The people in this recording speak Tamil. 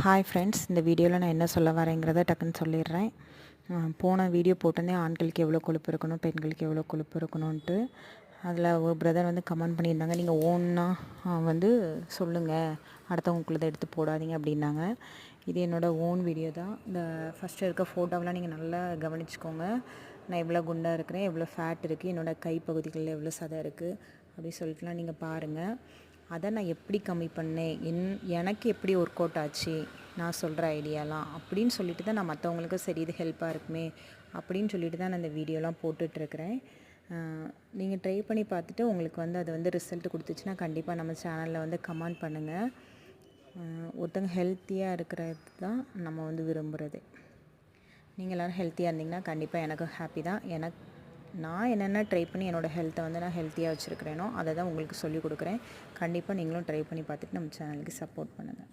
ஹாய் ஃப்ரெண்ட்ஸ், இந்த வீடியோவில் நான் என்ன சொல்ல வரேங்கிறத டக்குன்னு சொல்லிடுறேன். போன வீடியோ போட்டிருந்தேன், ஆண்களுக்கு எவ்வளோ கொழுப்பு இருக்கணும், பெண்களுக்கு எவ்வளோ கொழுப்பு இருக்கணும்ன்ட்டு. அதில் ஒரு பிரதர் வந்து கமெண்ட் பண்ணியிருந்தாங்க, நீங்கள் ஓன்னாக வந்து சொல்லுங்கள், அடுத்தவங்களுக்குள்ளதை எடுத்து போடாதீங்க அப்படின்னாங்க. இது என்னோடய ஓன் வீடியோ தான். இந்த ஃபஸ்ட்டு இருக்க ஃபோட்டோவெலாம் நீங்கள் நல்லா கவனிச்சுக்கோங்க. நான் எவ்வளோ குண்டாக இருக்கிறேன், எவ்வளோ ஃபேட் இருக்குது, என்னோடய கைப்பகுதிகளில் எவ்வளோ சதை இருக்குது அப்படின்னு சொல்லிட்டுலாம் நீங்கள் பாருங்கள். அதை நான் எப்படி கம்மி பண்ணேன், எனக்கு எப்படி ஒர்க் அவுட் ஆச்சு, நான் சொல்கிற ஐடியாலாம் அப்படின்னு சொல்லிட்டு தான் நான் மற்றவங்களுக்கும் சரி இது ஹெல்ப்பாக இருக்குமே அப்படின்னு சொல்லிட்டு தான் நான் இந்த வீடியோலாம் போட்டுட்ருக்கிறேன். நீங்கள் ட்ரை பண்ணி பார்த்துட்டு உங்களுக்கு வந்து அது வந்து ரிசல்ட் கொடுத்துச்சுன்னா கண்டிப்பாக நம்ம சேனலில் வந்து கமெண்ட் பண்ணுங்கள். ஒருத்தங்க ஹெல்த்தியாக இருக்கிறது தான் நம்ம வந்து விரும்புகிறது. நீங்கள் எல்லோரும் ஹெல்த்தியாக இருந்தீங்கன்னா கண்டிப்பாக எனக்கும் ஹாப்பி தான். நான் என்னென்ன ட்ரை பண்ணி என்னோடய ஹெல்த்தை வந்து நான் ஹெல்த்தியாக வச்சுருக்கிறேனோ அதை தான் உங்களுக்கு சொல்லிக் கொடுக்குறேன். கண்டிப்பாக நீங்களும் ட்ரை பண்ணி பார்த்துட்டு நம்ம சேனலுக்கு சப்போர்ட் பண்ணுங்கள்.